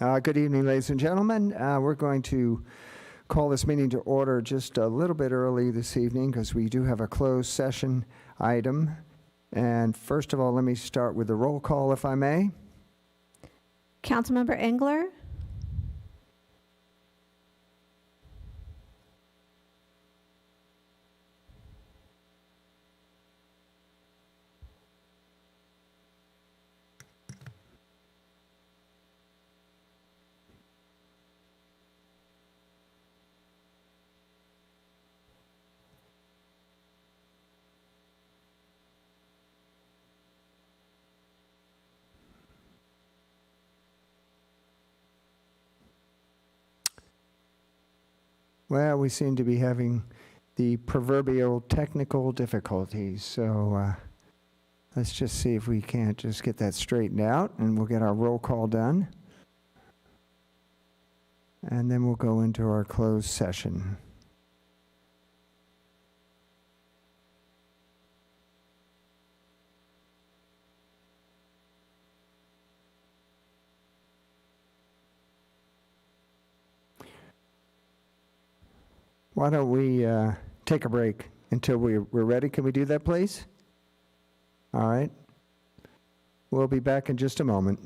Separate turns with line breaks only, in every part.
Good evening, ladies and gentlemen. We're going to call this meeting to order just a little bit early this evening because we do have a closed session item. And first of all, let me start with the roll call, if I may.
Councilmember Engler?
Well, we seem to be having the proverbial technical difficulties, so let's just see if we can't just get that straightened out, and we'll get our roll call done. And then we'll go into our closed session. Why don't we take a break until we're ready? Can we do that, please? All right. We'll be back in just a moment.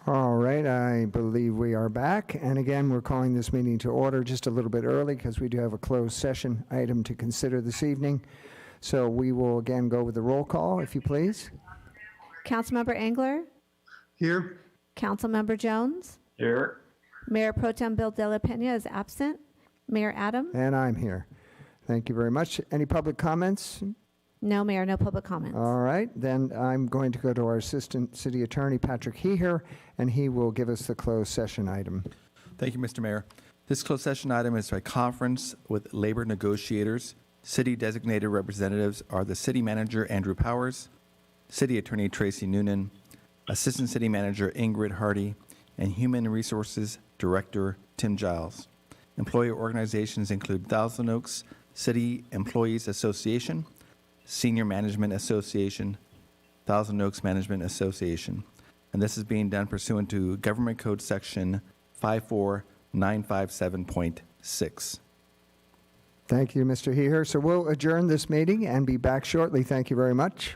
All right, I believe we are back. And again, we're calling this meeting to order just a little bit early because we do have a closed session item to consider this evening. So we will again go with the roll call, if you please.
Councilmember Engler?
Here.
Councilmember Jones?
Here.
Mayor Pro Tem Bill De La Pena is absent. Mayor Adams?
And I'm here. Thank you very much. Any public comments?
No, Mayor, no public comments.
All right, then I'm going to go to our Assistant City Attorney, Patrick Heher, and he will give us the closed session item.
Thank you, Mr. Mayor. This closed session item is a conference with labor negotiators. City designated representatives are the City Manager, Andrew Powers, City Attorney Tracy Noonan, Assistant City Manager Ingrid Hardy, and Human Resources Director Tim Giles. Employee organizations include Thousand Oaks City Employees Association, Senior Management Association, Thousand Oaks Management Association. And this is being done pursuant to Government Code Section 54957.6.
Thank you, Mr. Heher. So we'll adjourn this meeting and be back shortly. Thank you very much.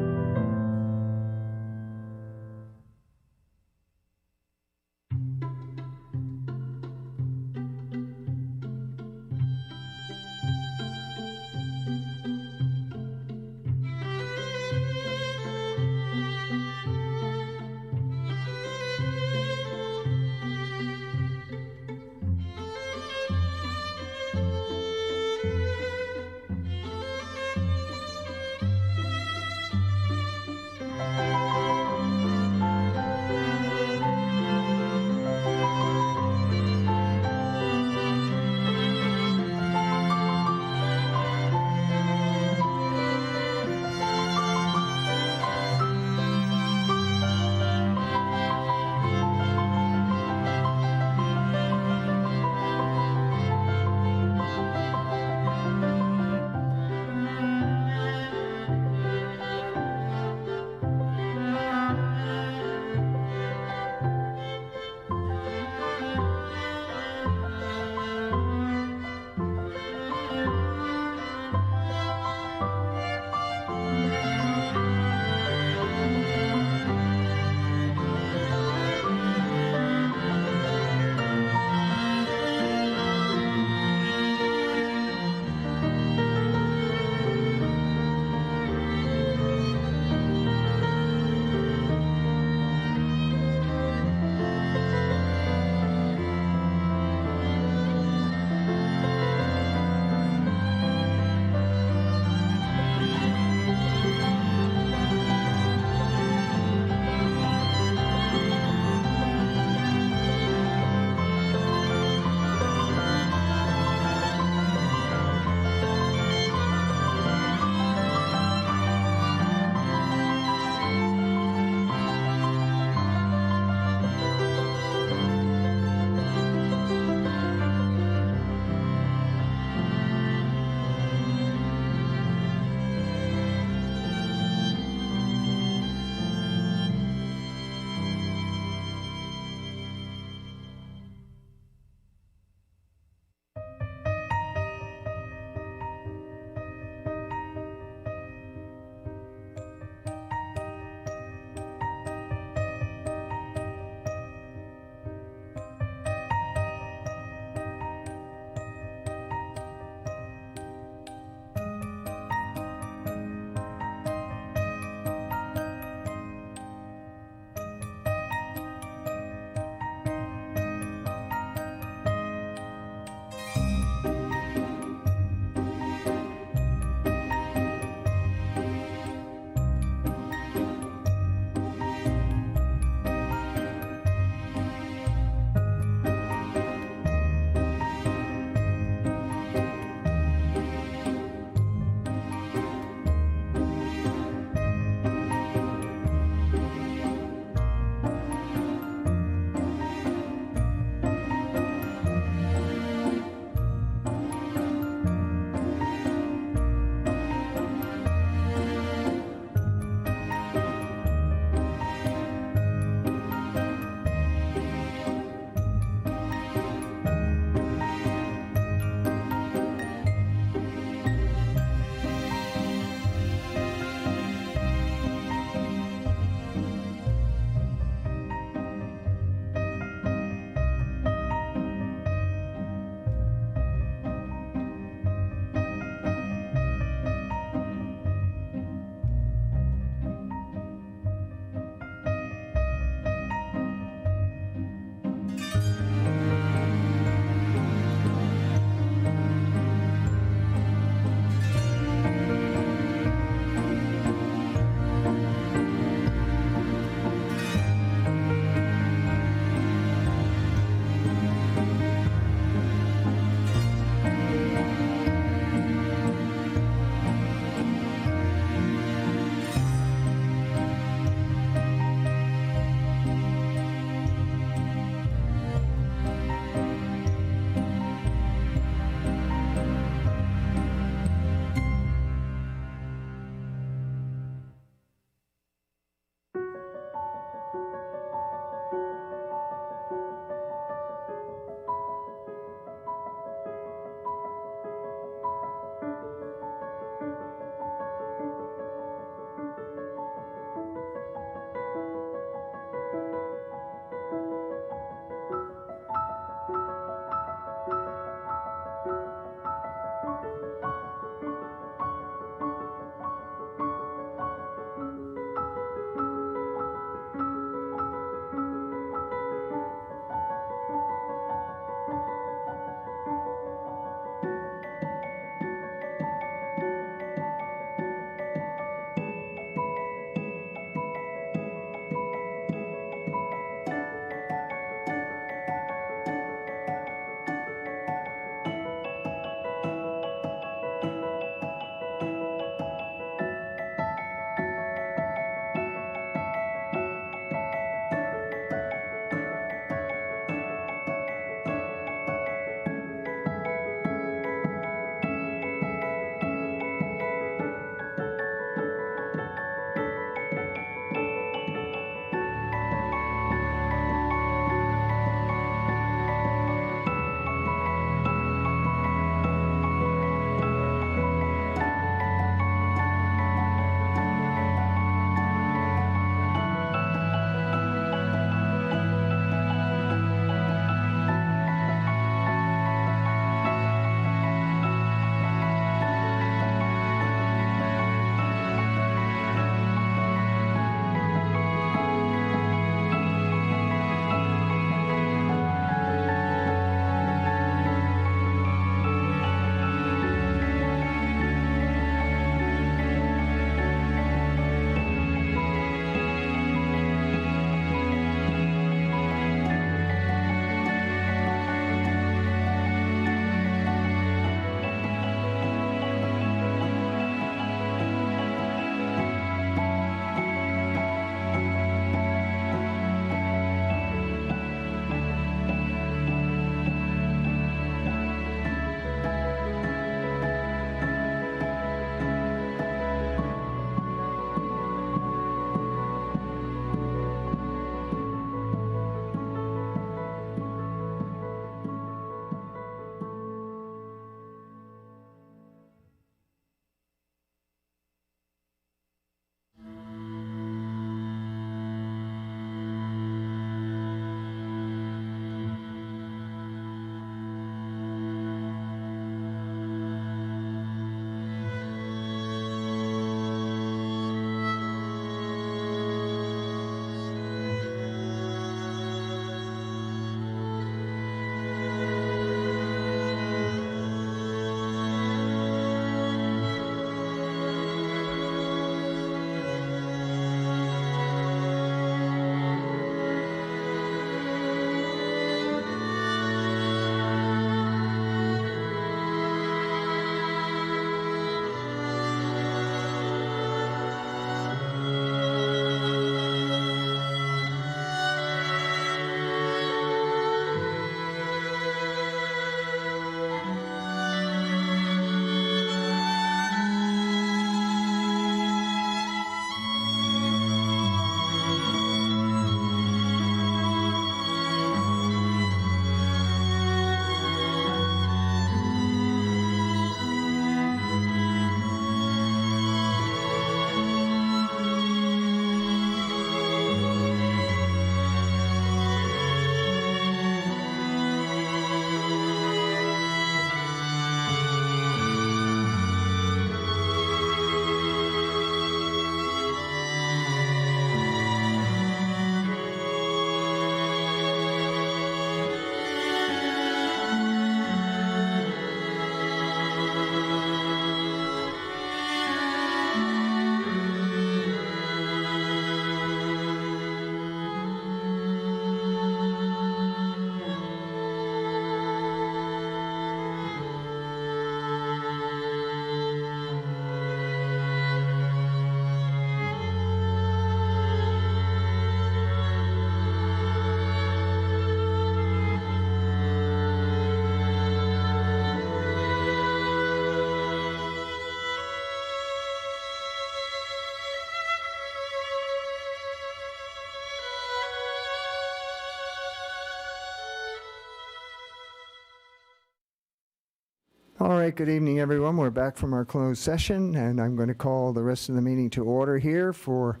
All right, good evening, everyone. We're back from our closed session, and I'm going to call the rest of the meeting to order here. For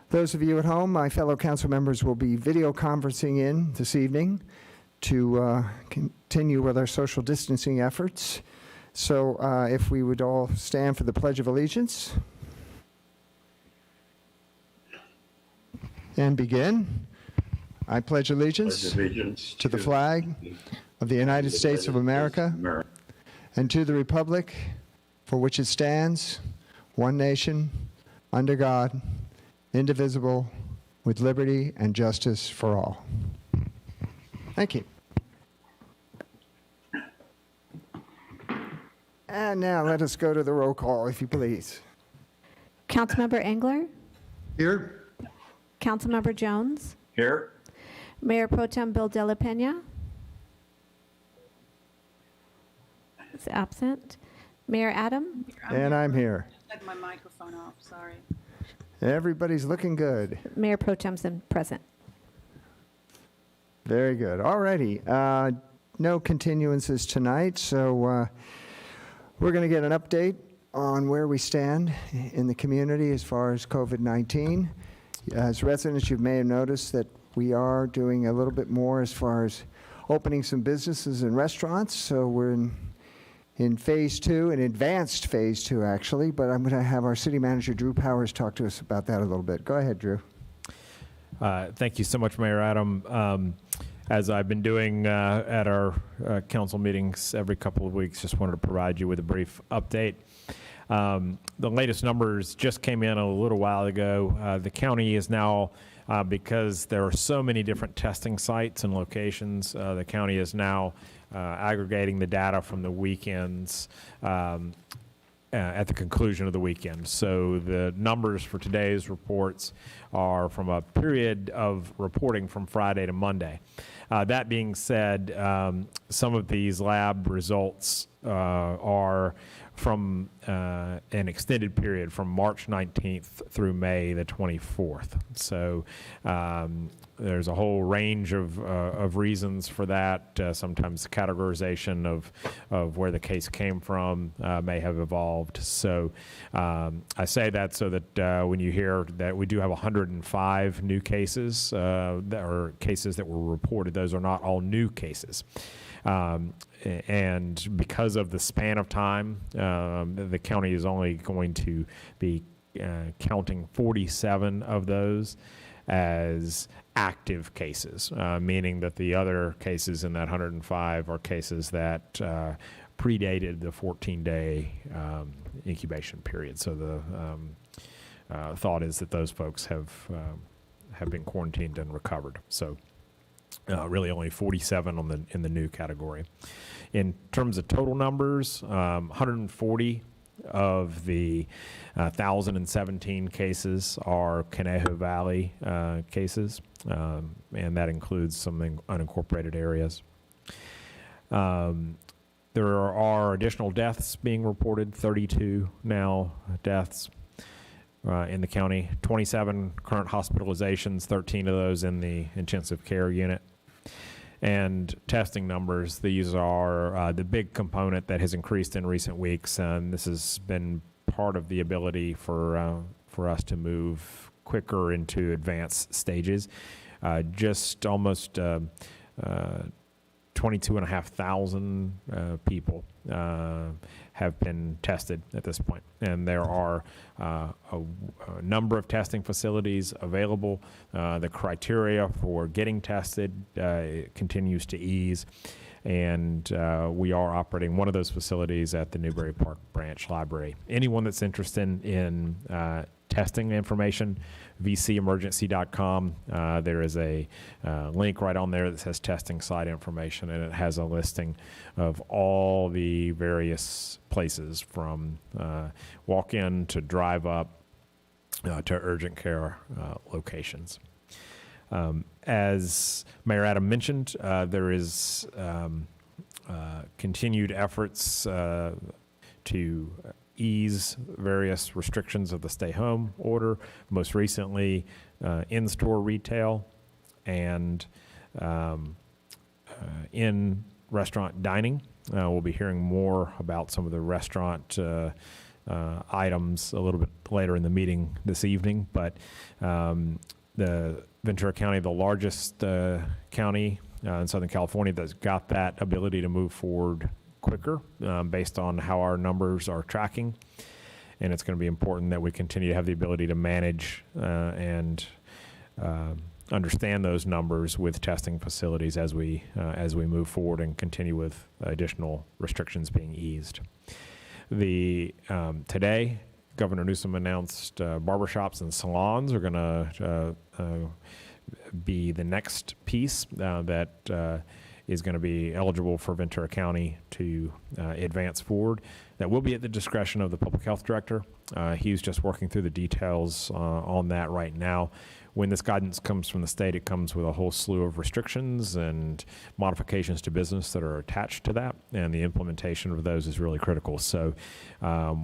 those of you at home, my fellow council members will be video conferencing in this evening to continue with our social distancing efforts. So if we would all stand for the Pledge of Allegiance and begin. I pledge allegiance to the flag of the United States of America and to the republic for which it stands, one nation, under God, indivisible, with liberty and justice for all. Thank you. And now let us go to the roll call, if you please.
Councilmember Engler?
Here.
Councilmember Jones?
Here.
Mayor Pro Tem Bill De La Pena? Is absent. Mayor Adam?
And I'm here.
I had my microphone off, sorry.
Everybody's looking good.
Mayor Pro Tem's present.
Very good. All righty. No continuances tonight, so we're going to get an update on where we stand in the community as far as COVID-19. As residents, you may have noticed that we are doing a little bit more as far as opening some businesses and restaurants, so we're in phase 2, an advanced phase 2 actually, but I'm going to have our city manager, Drew Powers, talk to us about that a little bit. Go ahead, Drew.
Thank you so much, Mayor Adam. As I've been doing at our council meetings every couple of weeks, just wanted to provide you with a brief update. The latest numbers just came in a little while ago. The county is now, because there are so many different testing sites and locations, the county is now aggregating the data from the weekends at the conclusion of the weekend. So the numbers for today's reports are from a period of reporting from Friday to Monday. That being said, some of these lab results are from an extended period from March 19th through May the 24th. So there's a whole range of reasons for that. Sometimes the categorization of where the case came from may have evolved. So I say that so that when you hear that we do have 105 new cases, that are cases that were reported, those are not all new cases. And because of the span of time, the county is only going to be counting 47 of those as active cases, meaning that the other cases in that 105 are cases that predated the 14-day incubation period. So the thought is that those folks have been quarantined and recovered. So really only 47 in the new category. In terms of total numbers, 140 of the 1,017 cases are Conejo Valley cases, and that includes some unincorporated areas. There are additional deaths being reported, 32 now deaths in the county, 27 current hospitalizations, 13 of those in the intensive care unit. And testing numbers, these are the big component that has increased in recent weeks, and this has been part of the ability for us to move quicker into advanced stages. Just almost 22,500 people have been tested at this point, and there are a number of testing facilities available. The criteria for getting tested continues to ease, and we are operating one of those facilities at the Newbury Park Branch Library. Anyone that's interested in testing information, vcemergency.com. There is a link right on there that says testing site information, and it has a listing of all the various places from walk-in to drive-up to urgent care locations. As Mayor Adam mentioned, there is continued efforts to ease various restrictions of the stay-home order, most recently in-store retail and in-restaurant dining. We'll be hearing more about some of the restaurant items a little bit later in the meeting this evening, but the Ventura County, the largest county in Southern California that's got that ability to move forward quicker based on how our numbers are tracking. And it's going to be important that we continue to have the ability to manage and understand those numbers with testing facilities as we move forward and continue with additional restrictions being eased. Today, Governor Newsom announced barbershops and salons are going to be the next piece that is going to be eligible for Ventura County to advance forward. That will be at the discretion of the public health director. He's just working through the details on that right now. When this guidance comes from the state, it comes with a whole slew of restrictions and modifications to business that are attached to that, and the implementation of those is really critical. So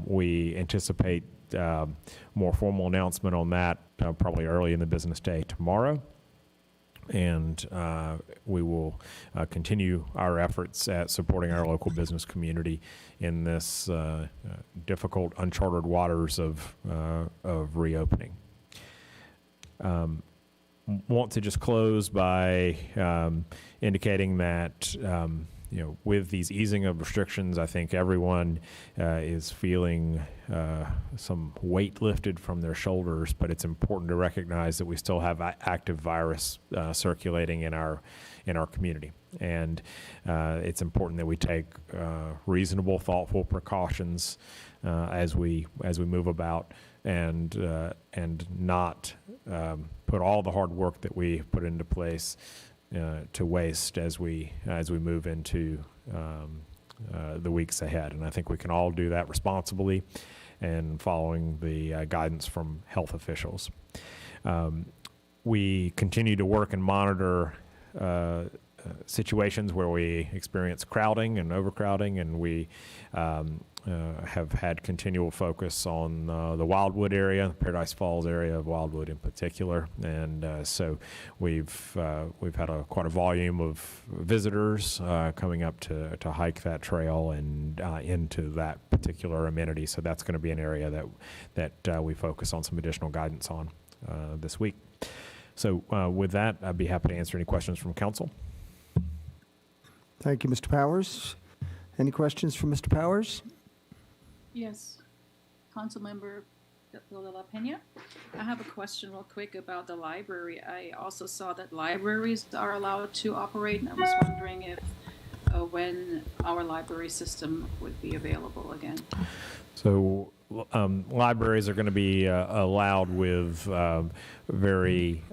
we anticipate more formal announcement on that probably early in the business day tomorrow. And we will continue our efforts at supporting our local business community in this difficult, uncharted waters of reopening. Want to just close by indicating that with these easing of restrictions, I think everyone is feeling some weight lifted from their shoulders, but it's important to recognize that we still have active virus circulating in our community. And it's important that we take reasonable, thoughtful precautions as we move about and not put all the hard work that we put into place to waste as we move into the weeks ahead. And I think we can all do that responsibly and following the guidance from health officials. We continue to work and monitor situations where we experience crowding and overcrowding, and we have had continual focus on the Wildwood area, the Paradise Falls area of Wildwood in particular, and so we've had quite a volume of visitors coming up to hike that trail and into that particular amenity. So that's going to be an area that we focus on some additional guidance on this week. So with that, I'd be happy to answer any questions from council.
Thank you, Mr. Powers. Any questions for Mr. Powers?
Yes. Councilmember De La Pena. I have a question real quick about the library. I also saw that libraries are allowed to operate, and I was wondering if when our library system would be available again.
So libraries are going to be allowed with very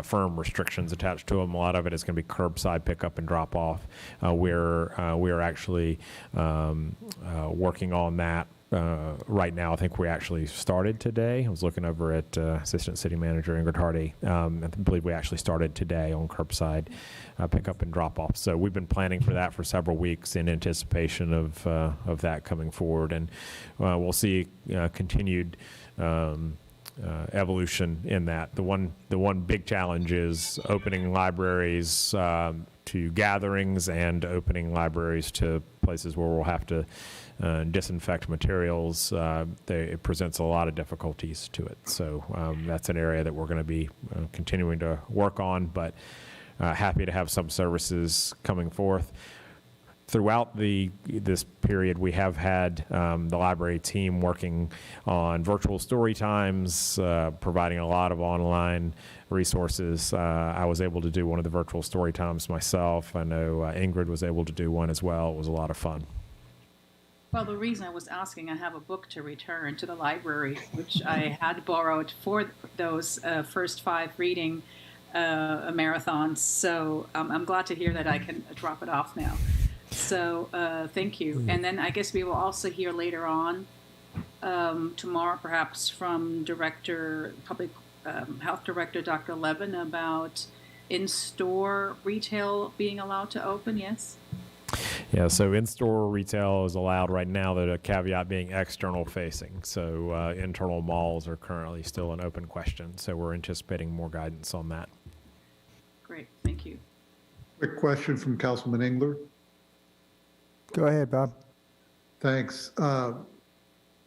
firm restrictions attached to them. A lot of it is going to be curbside pickup and drop off. We are actually working on that right now. I think we actually started today. I was looking over at Assistant City Manager Ingrid Hardy. I believe we actually started today on curbside pickup and drop off. So we've been planning for that for several weeks in anticipation of that coming forward, and we'll see continued evolution in that. The one big challenge is opening libraries to gatherings and opening libraries to places where we'll have to disinfect materials. It presents a lot of difficulties to it. So that's an area that we're going to be continuing to work on, but happy to have some services coming forth. Throughout this period, we have had the library team working on virtual story times, providing a lot of online resources. I was able to do one of the virtual story times myself. I know Ingrid was able to do one as well. It was a lot of fun.
Well, the reason I was asking, I have a book to return to the library, which I had borrowed for those first 5 reading marathons. So I'm glad to hear that I can drop it off now. So thank you. And then I guess we will also hear later on tomorrow, perhaps from Public Health Director Dr. Levin about in-store retail being allowed to open, yes?
Yeah, so in-store retail is allowed right now, the caveat being external facing. So internal malls are currently still an open question. So we're anticipating more guidance on that.
Great, thank you.
Quick question from Councilman Engler.
Go ahead, Bob.
Thanks.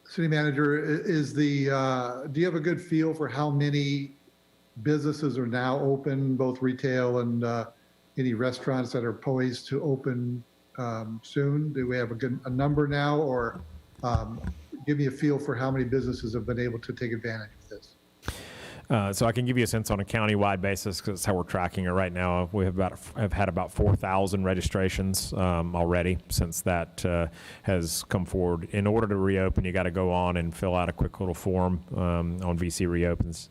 City Manager, do you have a good feel for how many businesses are now open, both retail and any restaurants that are poised to open soon? Do we have a number now, or give me a feel for how many businesses have been able to take advantage of this?
So I can give you a sense on a county-wide basis because that's how we're tracking it right now. We have had about 4,000 registrations already since that has come forward. In order to reopen, you got to go on and fill out a quick little form on VC Reopens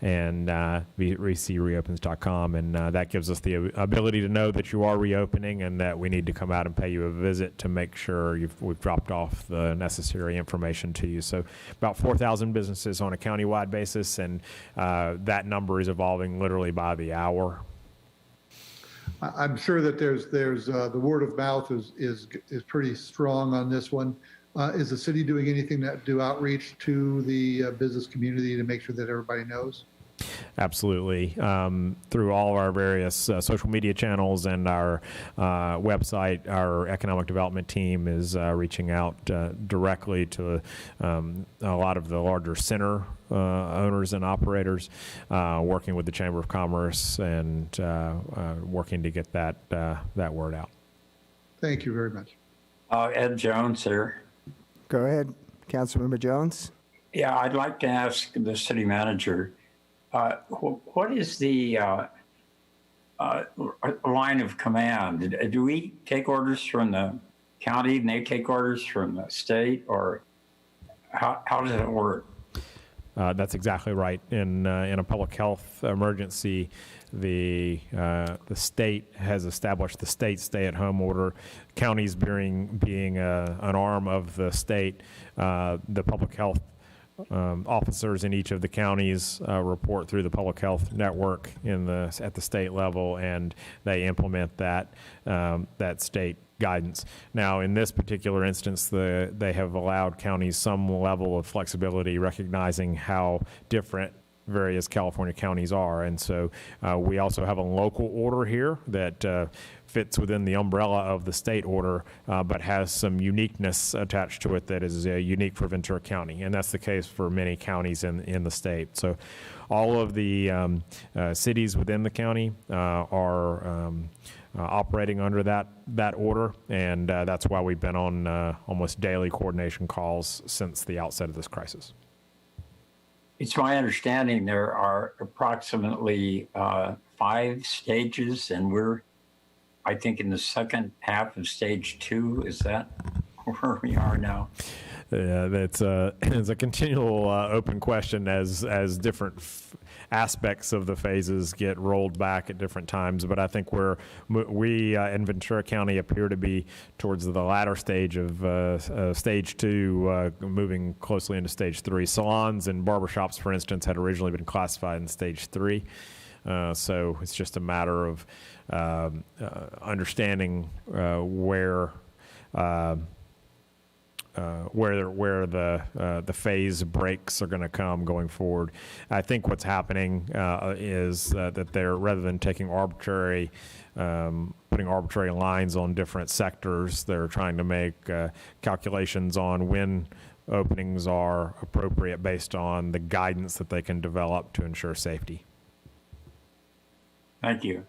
and vcreopens.com, and that gives us the ability to know that you are reopening and that we need to come out and pay you a visit to make sure we've dropped off the necessary information to you. So about 4,000 businesses on a county-wide basis, and that number is evolving literally by the hour.
I'm sure that there's the word of mouth is pretty strong on this one. Is the city doing anything to do outreach to the business community to make sure that everybody knows?
Absolutely. Through all of our various social media channels and our website, our economic development team is reaching out directly to a lot of the larger center owners and operators, working with the Chamber of Commerce and working to get that word out.
Thank you very much.
Ed Jones here.
Go ahead, Councilmember Jones.
Yeah, I'd like to ask the city manager, what is the line of command? Do we take orders from the county and they take orders from the state, or how does it work?
That's exactly right. In a public health emergency, the state has established the state stay-at-home order. Counties being an arm of the state, the public health officers in each of the counties report through the public health network at the state level, and they implement that state guidance. Now, in this particular instance, they have allowed counties some level of flexibility, recognizing how different various California counties are. And so we also have a local order here that fits within the umbrella of the state order, but has some uniqueness attached to it that is unique for Ventura County. And that's the case for many counties in the state. So all of the cities within the county are operating under that order, and that's why we've been on almost daily coordination calls since the outset of this crisis.
It's my understanding there are approximately 5 stages, and we're, I think, in the second half of stage 2. Is that where we are now?
It's a continual open question as different aspects of the phases get rolled back at different times. But I think we in Ventura County appear to be towards the latter stage of stage 2, moving closely into stage 3. Salons and barbershops, for instance, had originally been classified in stage 3. So it's just a matter of understanding where the phase breaks are going to come going forward. I think what's happening is that they're, rather than taking putting arbitrary lines on different sectors, they're trying to make calculations on when openings are appropriate based on the guidance that they can develop to ensure safety.
Thank you.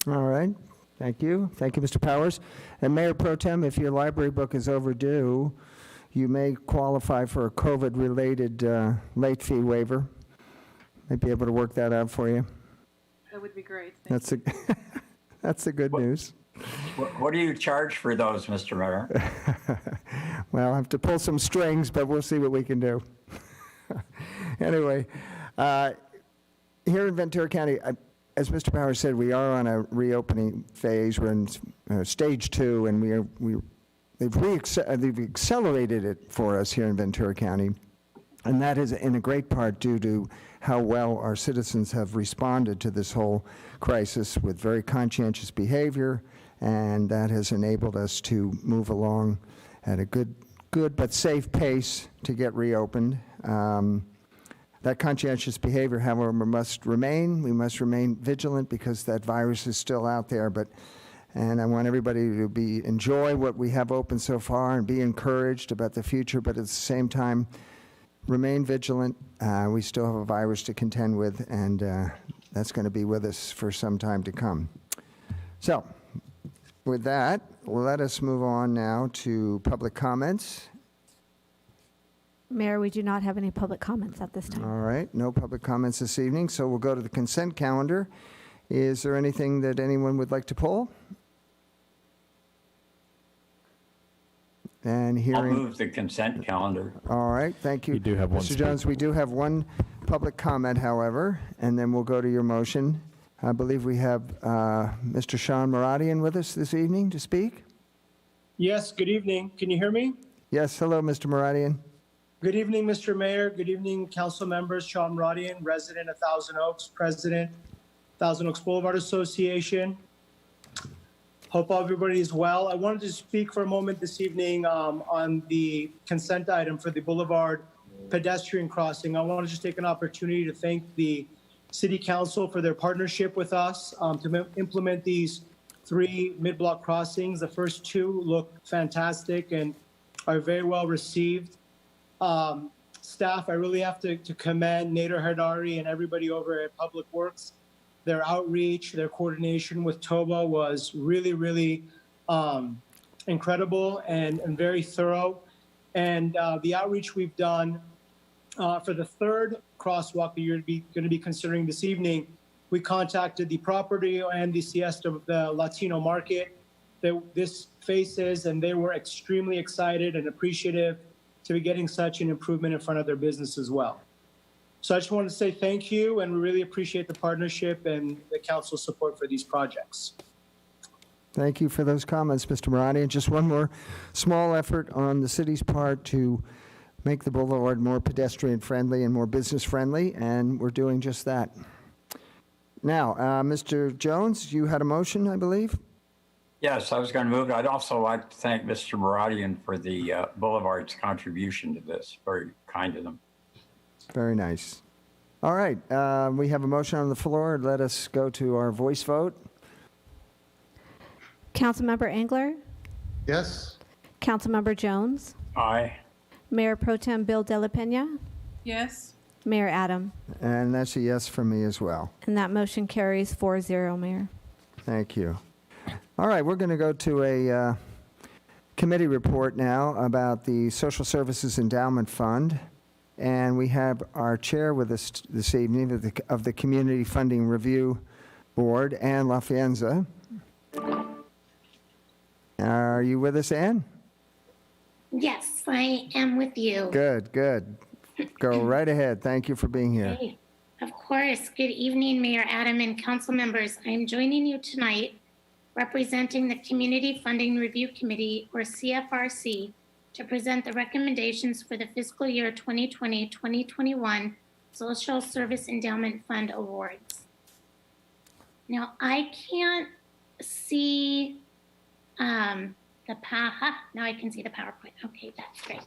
All right. Thank you. Thank you, Mr. Powers. And Mayor Pro Tem, if your library book is overdue, you may qualify for a COVID-related late fee waiver. Might be able to work that out for you.
That would be great.
That's the good news.
What do you charge for those, Mr. Mayor?
Well, I have to pull some strings, but we'll see what we can do. Anyway, here in Ventura County, as Mr. Powers said, we are on a reopening phase. We're in stage 2, and they've accelerated it for us here in Ventura County, and that is in a great part due to how well our citizens have responded to this whole crisis with very conscientious behavior, and that has enabled us to move along at a good but safe pace to get reopened. That conscientious behavior, however, must remain. We must remain vigilant because that virus is still out there. But And I want everybody to enjoy what we have open so far and be encouraged about the future, but at the same time, remain vigilant. We still have a virus to contend with, and that's going to be with us for some time to come. So, with that, let us move on now to public comments.
Mayor, we do not have any public comments at this time.
All right, no public comments this evening, so we'll go to the consent calendar. Is there anything that anyone would like to pull? And
I'll
hearing,
move the consent calendar.
all right, thank you.
You do have one
Mr. Jones, we do have one public comment, however, and then we'll go to your motion. I believe we have Mr. Sean Moradian with us this evening to speak.
Yes, good evening. Can you hear me?
Yes, hello, Mr. Moradian.
Good evening, Mr. Mayor. Good evening, council members. Sean Rodian, resident of Thousand Oaks, president, Thousand Oaks Boulevard Association. Hope everybody is well. I wanted to speak for a moment this evening on the consent item for the Boulevard pedestrian crossing. I want to just take an opportunity to thank the City Council for their partnership with us to implement these 3 mid-block crossings. The first 2 look fantastic and are very well received. Staff, I really have to commend Nader Hardari and everybody over at Public Works. Their outreach, their coordination with TOBA was really, really incredible and very thorough. And the outreach we've done for the 3rd crosswalk that you're going to be considering this evening, we contacted the property and the siesta of the Latino market that this faces, and they were extremely excited and appreciative to be getting such an improvement in front of their business as well. So I just wanted to say thank you, and we really appreciate the partnership and the council's support for these projects.
Thank you for those comments, Mr. Moradian. Just one more small effort on the city's part to make the boulevard more pedestrian-friendly and more business-friendly, and we're doing just that. Now, Mr. Jones, you had a motion, I believe?
Yes, I was going to move it. I'd also like to thank Mr. Moradian for the Boulevard's contribution to this. Very kind of them.
Very nice. All right, we have a motion on the floor. Let us go to our voice vote.
Councilmember Engler,
Yes?
Councilmember Jones,
Aye.
Mayor Pro Tem Bill De La Pena,
Yes.
Mayor Adam.
And that's a yes from me as well.
And that motion carries 4-0, Mayor.
Thank you. All right, we're going to go to a committee report now about the Social Services Endowment Fund. And we have our chair with us this evening of the Community Funding Review Board, Ann LaFienza. Are you with us, Ann?
Yes, I am with you.
Good, good. Go right ahead. Thank you for being here.
Okay. Of course. Good evening, Mayor Adam and council members. I am joining you tonight representing the Community Funding Review Committee, or CFRC, to present the recommendations for the fiscal year 2020-2021 Social Service Endowment Fund Awards. Now, I can't see now I can see the PowerPoint. Okay, that's great.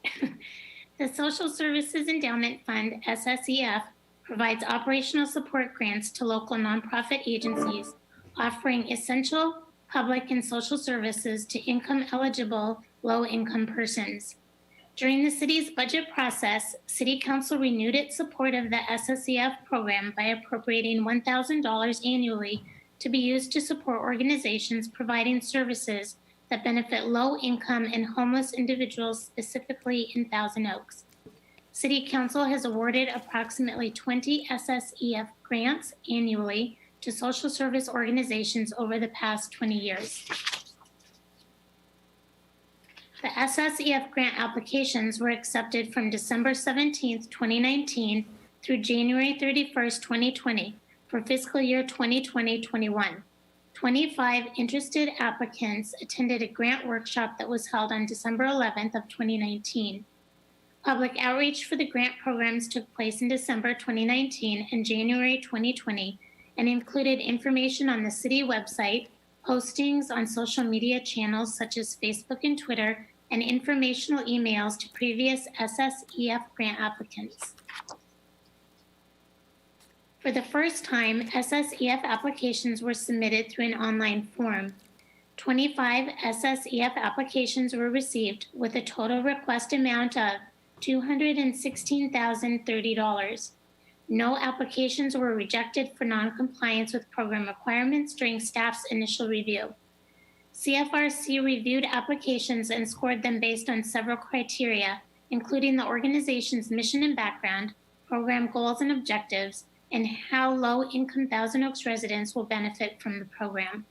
The Social Services Endowment Fund, SSEF, provides operational support grants to local nonprofit agencies offering essential public and social services to income-eligible low-income persons. During the city's budget process, City Council renewed its support of the SSEF program by appropriating $1,000 annually to be used to support organizations providing services that benefit low-income and homeless individuals, specifically in Thousand Oaks. City Council has awarded approximately 20 SSEF grants annually to social service organizations over the past 20 years. The SSEF grant applications were accepted from December 17, 2019 through January 31, 2020 for fiscal year 2020-21. 25 interested applicants attended a grant workshop that was held on December 11th of 2019. Public outreach for the grant programs took place in December 2019 and January 2020 and included information on the city website, postings on social media channels such as Facebook and Twitter, and informational emails to previous SSEF grant applicants. For the first time, SSEF applications were submitted through an online form. 25 SSEF applications were received with a total request amount of $216,030. No applications were rejected for non-compliance with program requirements during staff's initial review. CFRC reviewed applications and scored them based on several criteria, including the organization's mission and background, program goals and objectives, and how low-income Thousand Oaks residents will benefit from the program.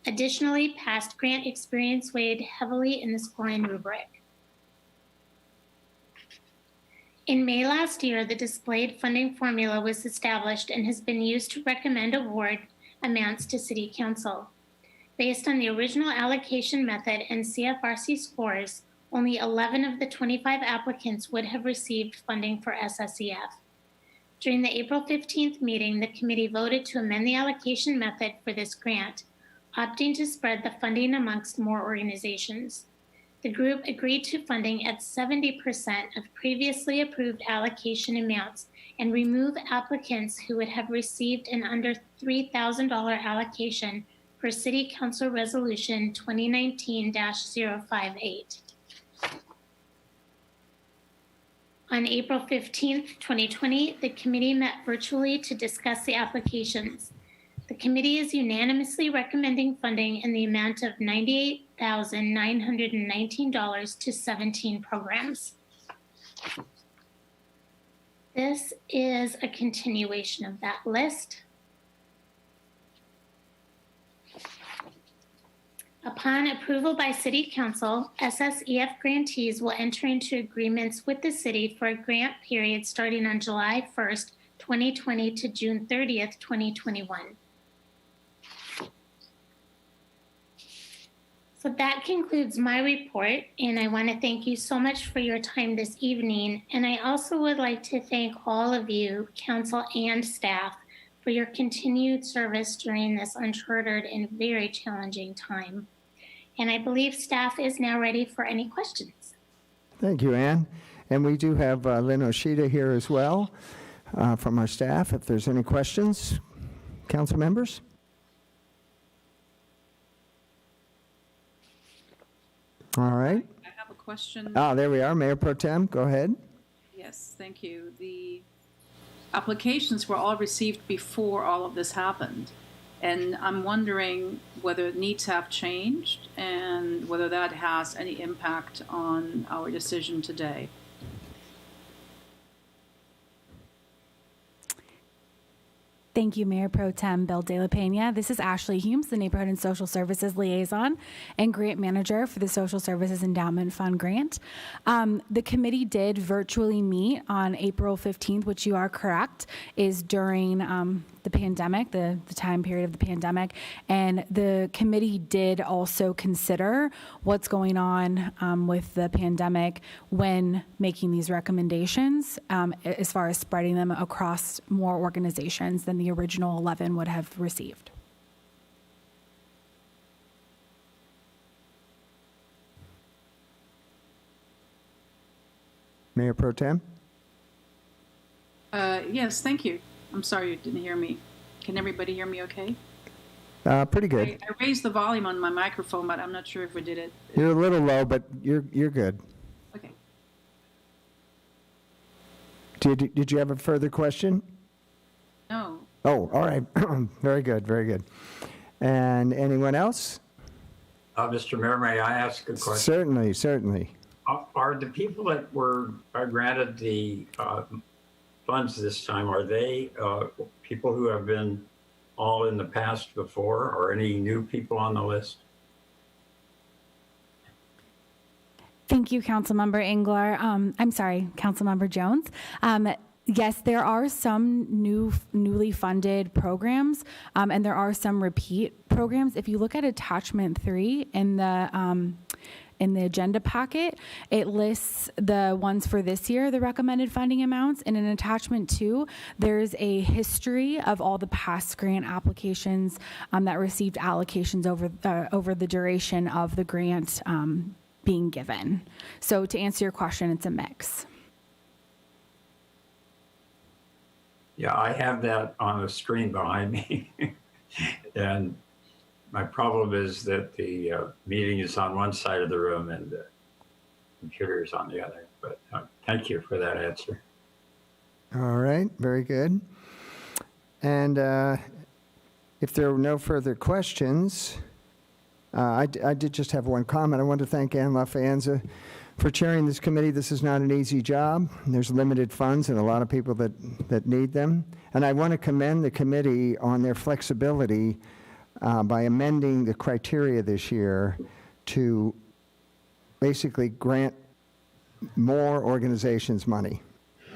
Additionally, past grant experience weighed heavily in the scoring rubric. In May last year, the displayed funding formula was established and has been used to recommend award amounts to City Council. Based on the original allocation method and CFRC scores, only 11 of the 25 applicants would have received funding for SSEF. During the April 15th meeting, the committee voted to amend the allocation method for this grant, opting to spread the funding amongst more organizations. The group agreed to funding at 70% of previously approved allocation amounts and remove applicants who would have received an under $3,000 allocation per City Council Resolution 2019-058. On April 15th, 2020, the committee met virtually to discuss the applications. The committee is unanimously recommending funding in the amount of $98,919 to 17 programs. This is a continuation of that list. Upon approval by City Council, SSEF grantees will enter into agreements with the city for a grant period starting on July 1st, 2020 to June 30th, 2021. So that concludes my report, and I want to thank you so much for your time this evening. And I also would like to thank all of you, council and staff, for your continued service during this uncharted and very challenging time. And I believe staff is now ready for any questions.
Thank you, Ann. And we do have Lynn Oshida here as well from our staff. If there's any questions, council members? All right.
I have a question.
There we are. Mayor Pro Tem, go ahead.
Yes, thank you. The applications were all received before all of this happened. And I'm wondering whether needs have changed and whether that has any impact on our decision today.
Thank you, Mayor Pro Tem Bill De La Pena. This is Ashley Humes, the Neighborhood and Social Services Liaison and Grant Manager for the Social Services Endowment Fund Grant. The committee did virtually meet on April 15th, which you are correct, is during the pandemic, the time period of the pandemic. And the committee did also consider what's going on with the pandemic when making these recommendations, as far as spreading them across more organizations than the original 11 would have received.
Mayor Pro Tem?
Yes, thank you. I'm sorry you didn't hear me. Can everybody hear me okay?
Pretty good.
I raised the volume on my microphone, but I'm not sure if we did it.
You're a little low, but you're good.
Okay.
Did you have a further question?
No.
Oh, all right. Very good, very good. And anyone else?
Mr. Mayor, may I ask a question?
Certainly, certainly.
Are the people that were granted the funds this time, are they people who have been all in the past before, or any new people on the list?
Thank you, Councilmember Engler. I'm sorry, Councilmember Jones. Yes, there are some newly funded programs, and there are some repeat programs. If you look at attachment 3 in the agenda packet, it lists the ones for this year, the recommended funding amounts. And in attachment 2, there's a history of all the past grant applications that received allocations over the duration of the grant being given. So to answer your question, it's a mix.
Yeah, I have that on the screen behind me. And My problem is that the meeting is on one side of the room and the computer is on the other. But thank you for that answer.
All right, very good. And if there are no further questions, I did just have one comment. I want to thank Ann LaFaenza for chairing this committee. This is not an easy job. There's limited funds and a lot of people that need them. And I want to commend the committee on their flexibility by amending the criteria this year to basically grant more organizations money.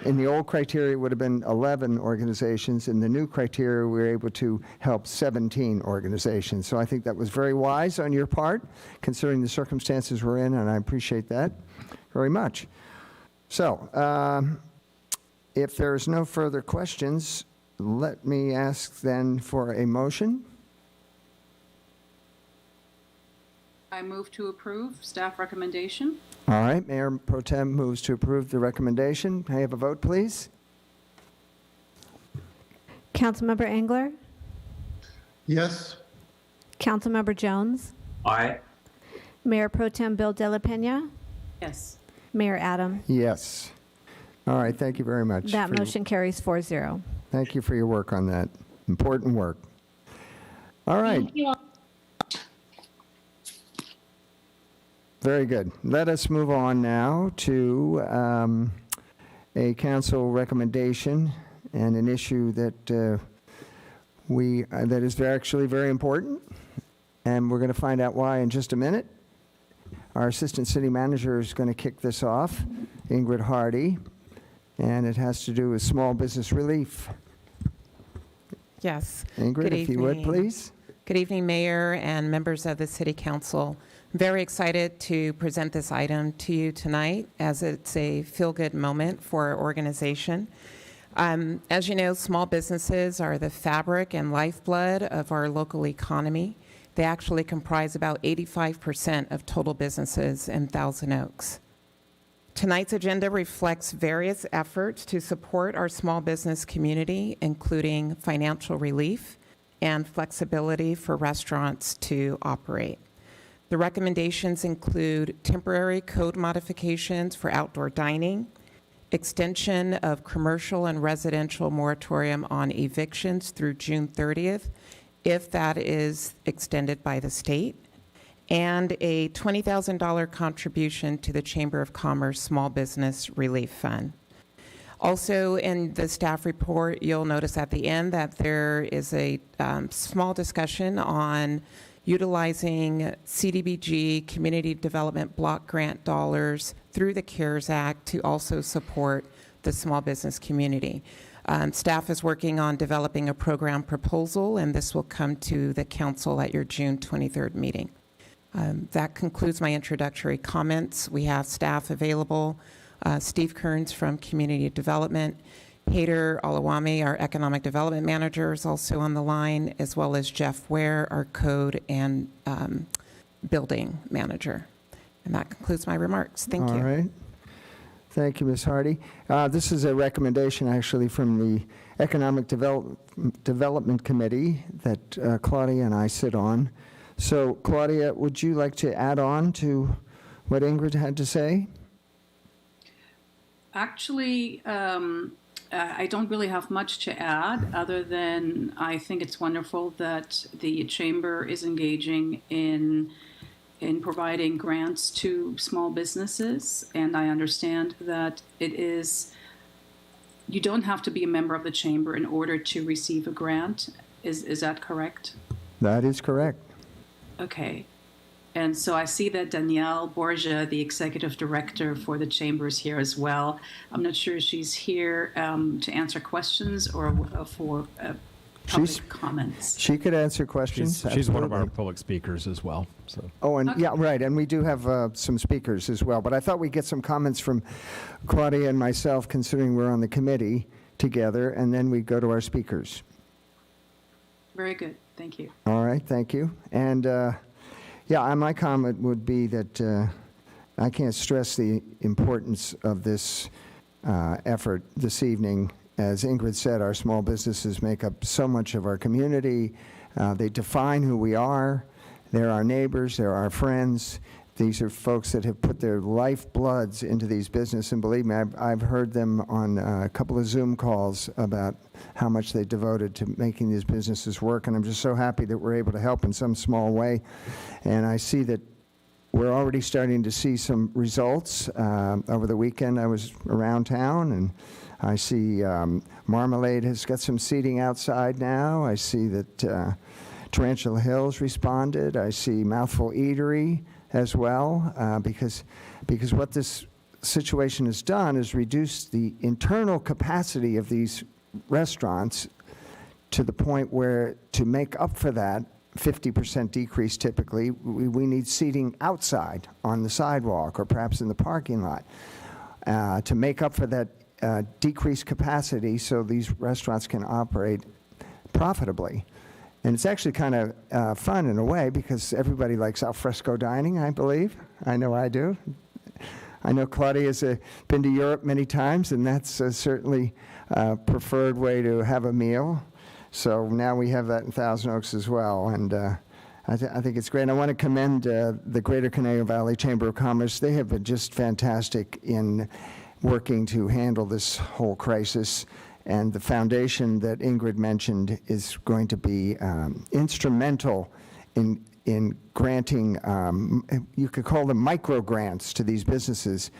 In the old criteria, it would have been 11 organizations. In the new criteria, we were able to help 17 organizations. So I think that was very wise on your part, considering the circumstances we're in, and I appreciate that very much. So if there's no further questions, let me ask then for a motion.
I move to approve staff recommendation.
All right, Mayor Pro Tem moves to approve the recommendation. May I have a vote, please?
Councilmember Engler,
Yes?
Councilmember Jones,
Aye.
Mayor Pro Tem Bill De La Pena,
Yes.
Mayor Adam.
Yes. All right, thank you very much.
That
for your-
motion carries 4-0.
Thank you for your work on that. Important work. All right,
Thank you all.
very good. Let us move on now to a council recommendation and an issue that that is actually very important, and we're going to find out why in just a minute. Our Assistant City Manager is going to kick this off, Ingrid Hardy, and it has to do with small business relief.
Yes.
Ingrid,
Good
if you would,
evening.
please.
Good evening, Mayor and members of the City Council. I'm very excited to present this item to you tonight as it's a feel-good moment for our organization. As you know, small businesses are the fabric and lifeblood of our local economy. They actually comprise about 85% of total businesses in Thousand Oaks. Tonight's agenda reflects various efforts to support our small business community, including financial relief and flexibility for restaurants to operate. The recommendations include temporary code modifications for outdoor dining, extension of commercial and residential moratorium on evictions through June 30th, if that is extended by the state, and a $20,000 contribution to the Chamber of Commerce Small Business Relief Fund. Also, in the staff report, you'll notice at the end that there is a small discussion on utilizing CDBG Community Development Block Grant dollars through the CARES Act to also support the small business community. Staff is working on developing a program proposal, and this will come to the council at your June 23rd meeting. That concludes my introductory comments. We have staff available. Steve Kearns from Community Development, Hader Alawami, our Economic Development Manager, is also on the line, as well as Jeff Ware, our Code and Building Manager. And that concludes my remarks. Thank you.
All right. Thank you, Ms. Hardy. This is a recommendation actually from the Economic Development Committee that Claudia and I sit on. So, Claudia, would you like to add on to what Ingrid had to say?
Actually, I don't really have much to add other than I think it's wonderful that the Chamber is engaging in providing grants to small businesses. And I understand that you don't have to be a member of the Chamber in order to receive a grant. Is that correct?
That is correct.
Okay. And so I see that Danielle Borgia, the executive director for the Chamber, is here as well. I'm not sure if she's here to answer questions or for public comments.
She could answer questions.
She's one of our
absolutely.
public speakers as well. So.
Oh, and
Okay.
yeah, right. And we do have some speakers as well. But I thought we'd get some comments from Claudia and myself, considering we're on the committee together, and then we go to our speakers.
Very good. Thank you.
All right, thank you. And yeah, my comment would be that I can't stress the importance of this effort this evening. As Ingrid said, our small businesses make up so much of our community, They define who we are. They're our neighbors. They're our friends. These are folks that have put their lifebloods into these businesses, and believe me, I've heard them on a couple of Zoom calls about how much they devoted to making these businesses work, and I'm just so happy that we're able to help in some small way. And I see that we're already starting to see some results. Over the weekend, I was around town, and I see Marmalade has got some seating outside now. I see that Tarantula Hills responded. I see Mouthful Eatery as well, because what this situation has done is reduce the internal capacity of these restaurants to the point where, to make up for that 50% decrease typically, we need seating outside on the sidewalk or perhaps in the parking lot to make up for that decreased capacity so these restaurants can operate profitably. And it's actually kind of fun in a way because everybody likes al fresco dining, I believe. I know I do. I know Claudia's been to Europe many times, and that's certainly a preferred way to have a meal. So now we have that in Thousand Oaks as well. And I think it's great. And I want to commend the Greater Conejo Valley Chamber of Commerce. They have been just fantastic in working to handle this whole crisis. And the foundation that Ingrid mentioned is going to be instrumental in granting, you could call them micro grants to these businesses,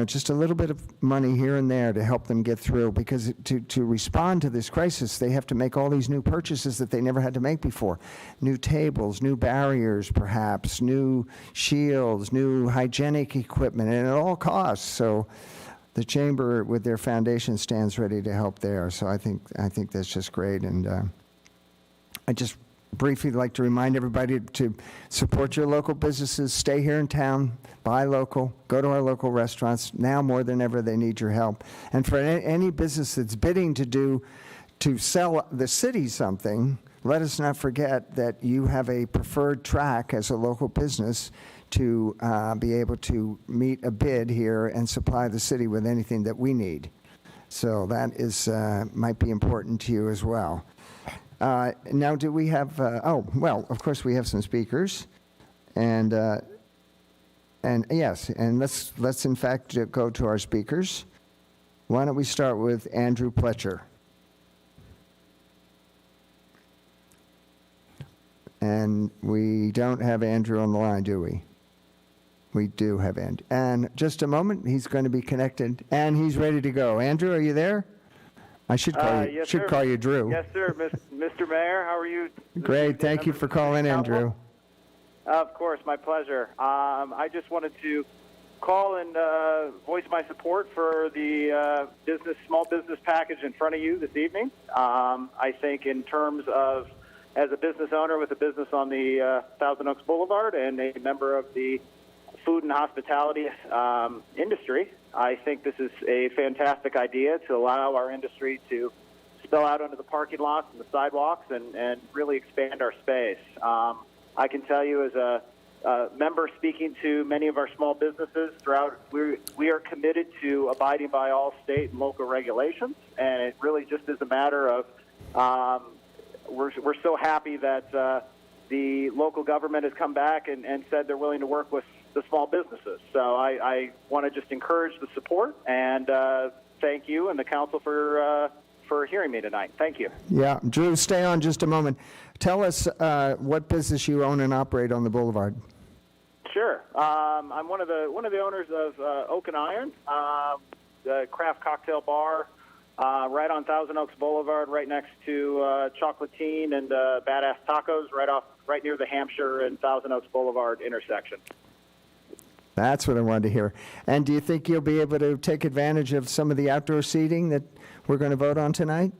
just a little bit of money here and there to help them get through, because to respond to this crisis, they have to make all these new purchases that they never had to make before. New tables, new barriers perhaps, new shields, new hygienic equipment, and it all costs. So the chamber with their foundation stands ready to help there. So I think that's just great. And I just briefly like to remind everybody to support your local businesses, stay here in town, buy local, go to our local restaurants. Now more than ever, they need your help. And for any business that's bidding to sell the city something, let us not forget that you have a preferred track as a local business to be able to meet a bid here and supply the city with anything that we need. So that is might be important to you as well. Now, do we have, well, of course we have some speakers. And yes, and let's in fact go to our speakers. Why don't we start with Andrew Pletcher? And we don't have Andrew on the line, do we? We do have Andrew. And just a moment, he's going to be connected, and he's ready to go. Andrew, are you there? I should call you.
Yes,
should
sir.
call you Drew.
Yes, sir. Mr. Mayor, how are you?
Great. Thank you for calling, Andrew.
Of course, my pleasure. I just wanted to call and voice my support for the small business package in front of you this evening. I think in terms of, as a business owner with a business on the Thousand Oaks Boulevard and a member of the food and hospitality industry, I think this is a fantastic idea to allow our industry to spill out onto the parking lots and the sidewalks and really expand our space. I can tell you as a member speaking to many of our small businesses throughout, we are committed to abiding by all state and local regulations, and it really just is a matter of we're so happy that the local government has come back and said they're willing to work with the small businesses. So I want to just encourage the support and thank you and the council for hearing me tonight. Thank you.
Yeah, Drew, stay on just a moment. Tell us what business you own and operate on the Boulevard.
Sure. I'm one of the owners of Oak and Iron, the craft cocktail bar, right on Thousand Oaks Boulevard, right next to Chocolatine and Badass Tacos, right near the Hampshire and Thousand Oaks Boulevard intersection.
That's what I wanted to hear. And do you think you'll be able to take advantage of some of the outdoor seating that we're going to vote on tonight?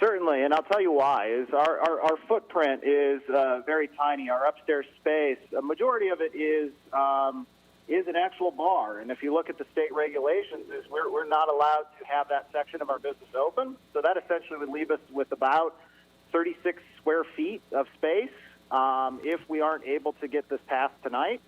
Certainly, and I'll tell you why. Is our footprint is very tiny. Our upstairs space, a majority of it is an actual bar. And if you look at the state regulations, is we're not allowed to have that section of our business open. So that essentially would leave us with about 36 square feet of space if we aren't able to get this passed tonight.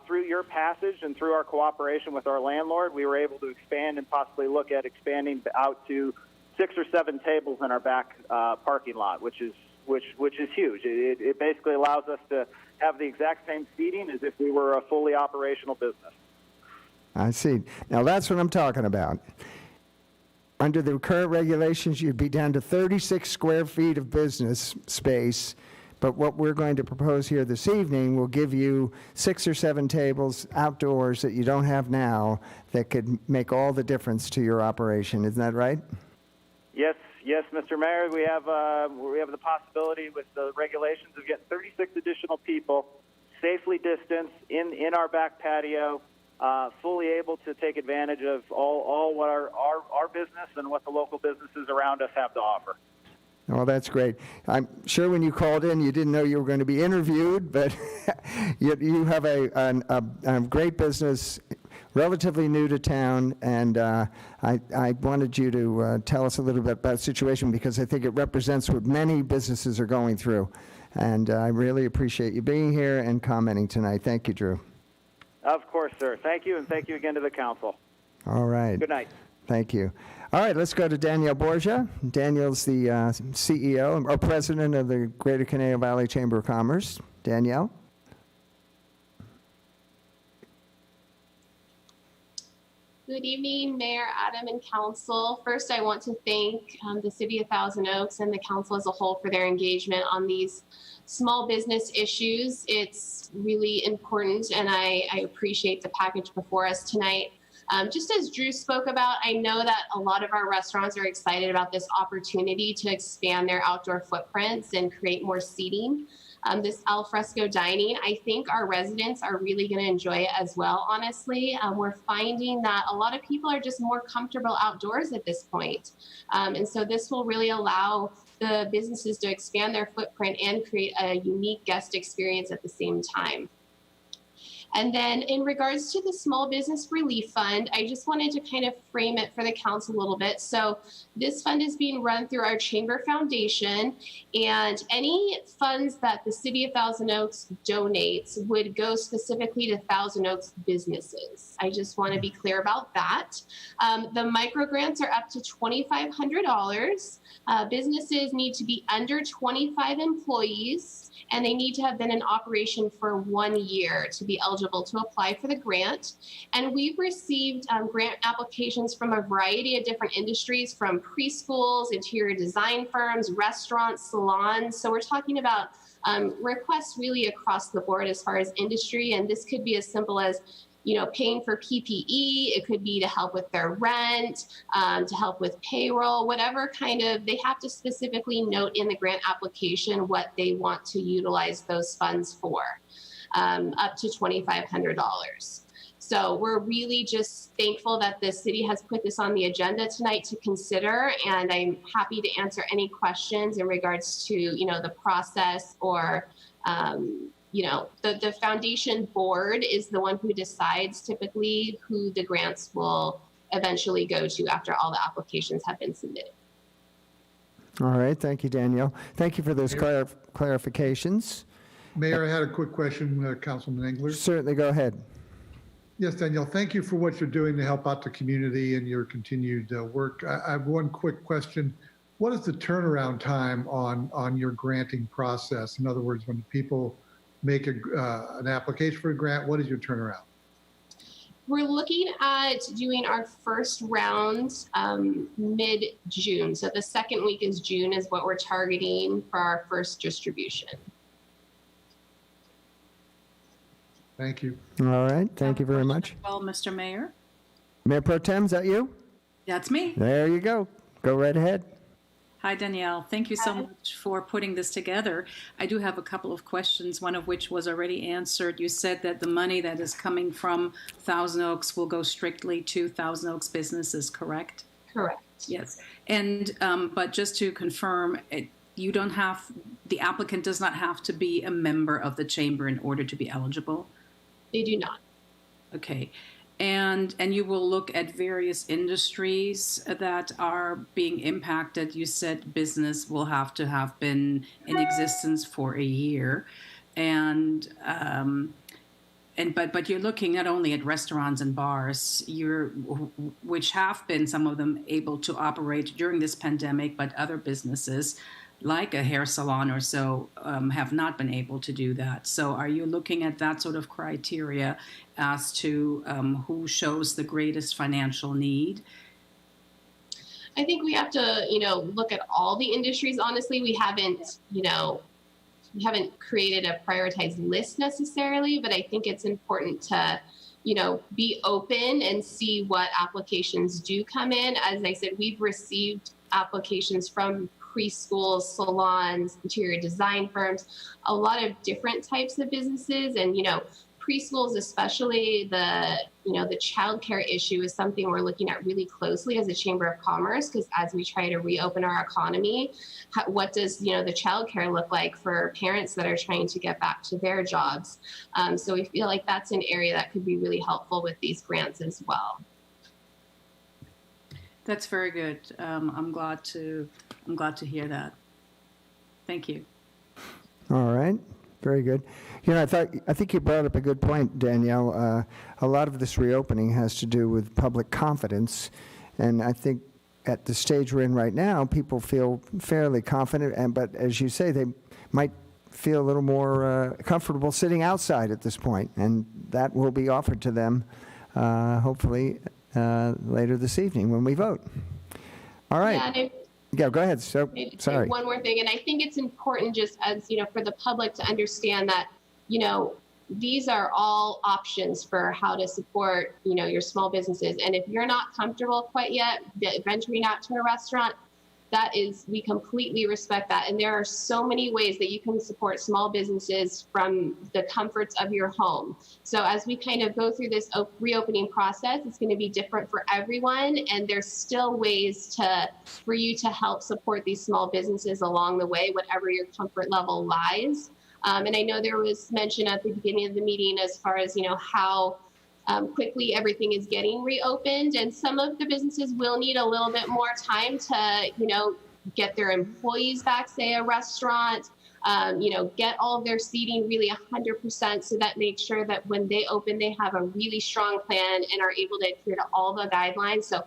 Through your passage and through our cooperation with our landlord, we were able to expand and possibly look at expanding out to 6 or 7 tables in our back parking lot, which is which is huge. It basically allows us to have the exact same seating as if we were a fully operational business.
I see. Now, that's what I'm talking about. Under the current regulations, you'd be down to 36 square feet of business space, but what we're going to propose here this evening will give you 6 or 7 tables outdoors that you don't have now that could make all the difference to your operation. Isn't that right?
Yes, Mr. Mayor, we have the possibility with the regulations of getting 36 additional people safely distanced in our back patio, fully able to take advantage of all what our business and what the local businesses around us have to offer.
Well, that's great. I'm sure when you called in, you didn't know you were going to be interviewed, but you have a great business, relatively new to town, and I wanted you to tell us a little bit about the situation because I think it represents what many businesses are going through. And I really appreciate you being here and commenting tonight. Thank you, Drew.
Of course, sir. Thank you, and thank you again to the council.
All right.
Good night.
Thank you. All right, let's go to Danielle Borgia. Danielle's the CEO or president of the Greater Conejo Valley Chamber of Commerce. Danielle?
Good evening, Mayor, Adam, and Council. First, I want to thank the City of Thousand Oaks and the Council as a whole for their engagement on these small business issues. It's really important, and I appreciate the package before us tonight. Just as Drew spoke about, I know that a lot of our restaurants are excited about this opportunity to expand their outdoor footprints and create more seating. This al fresco dining, I think our residents are really going to enjoy it as well, honestly. We're finding that a lot of people are just more comfortable outdoors at this point. And so this will really allow the businesses to expand their footprint and create a unique guest experience at the same time. And then in regards to the Small Business Relief Fund, I just wanted to kind of frame it for the council a little bit. So this fund is being run through our Chamber Foundation, and any funds that the City of Thousand Oaks donates would go specifically to Thousand Oaks businesses. I just want to be clear about that. The micro grants are up to $2,500. Businesses need to be under 25 employees, and they need to have been in operation for 1 year to be eligible to apply for the grant. And we've received grant applications from a variety of different industries, from preschools, interior design firms, restaurants, salons. So we're talking about requests really across the board as far as industry. And this could be as simple as paying for PPE. It could be to help with their rent, to help with payroll, whatever kind of, they have to specifically note in the grant application what they want to utilize those funds for, up to $2,500. So we're really just thankful that the city has put this on the agenda tonight to consider, and I'm happy to answer any questions in regards to, the process or, the foundation board is the one who decides typically who the grants will eventually go to after all the applications have been submitted.
All right. Thank you, Danielle. Thank you for those clarifications.
Mayor, I had a quick question, Councilman Engler.
Certainly, go ahead.
Yes, Danielle, thank you for what you're doing to help out the community and your continued work. I have one quick question. What is the turnaround time on your granting process? In other words, when people make an application for a grant, what is your turnaround?
We're looking at doing our first round mid-June. So the second week is June is what we're targeting for our first distribution.
Thank you.
All right. Thank you very much.
Well, Mr. Mayor.
Mayor Pro Tem, is that you?
That's me.
There you go. Go right ahead.
Hi, Danielle. Thank you so much for putting this together. I do have a couple of questions, one of which was already answered. You said that the money that is coming from Thousand Oaks will go strictly to Thousand Oaks businesses, correct?
Correct.
Yes. And but just to confirm, the applicant does not have to be a member of the chamber in order to be eligible?
They do not.
Okay. And you will look at various industries that are being impacted. You said business will have to have been in existence for a year, but you're looking not only at restaurants and bars, which have been some of them able to operate during this pandemic, but other businesses like a hair salon or so, have not been able to do that. So are you looking at that sort of criteria as to who shows the greatest financial need?
I think we have to, look at all the industries. Honestly, we haven't created a prioritized list necessarily, but I think it's important to, be open and see what applications do come in. As I said, we've received applications from preschools, salons, interior design firms, a lot of different types of businesses. And, preschools, especially the childcare issue is something we're looking at really closely as a Chamber of Commerce, because as we try to reopen our economy, what does, the childcare look like for parents that are trying to get back to their jobs? So we feel like that's an area that could be really helpful with these grants as well.
That's very good. I'm glad to hear that. Thank you.
All right. Very good. I think you brought up a good point, Danielle. A lot of this reopening has to do with public confidence, and I think at the stage we're in right now, people feel fairly confident, but as you say, they might feel a little more comfortable sitting outside at this point, and that will be offered to them hopefully later this evening when we vote. All right. Yeah, go ahead. So, sorry.
One more thing, and I think it's important just as, for the public to understand that, these are all options for how to support, your small businesses. And if you're not comfortable quite yet venturing out to a restaurant, we completely respect that. And there are so many ways that you can support small businesses from the comforts of your home. So as we kind of go through this reopening process, it's going to be different for everyone. And there's still ways for you to help support these small businesses along the way, whatever your comfort level lies. And I know there was mention at the beginning of the meeting as far as, how quickly everything is getting reopened, and some of the businesses will need a little bit more time to, get their employees back, say a restaurant, get all of their seating really 100%, so that makes sure that when they open, they have a really strong plan and are able to adhere to all the guidelines. So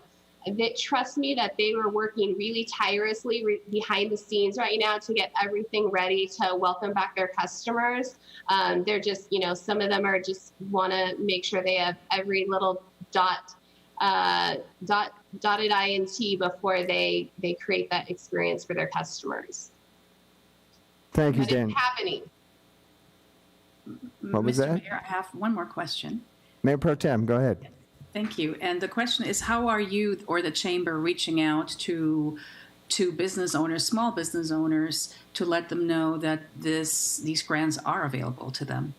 trust me that they were working really tirelessly behind the scenes right now to get everything ready to welcome back their customers. They're just, some of them are just want to make sure they have every little dotted I and T before they create that experience for their customers.
Thank you,
but
Dan.
It's happening.
What was that?
Mayor, I have one more question.
Mayor Pro Tem, go ahead.
Thank you. And the question is, how are you or the chamber reaching out to business owners, small business owners, to let them know that these grants are available to them?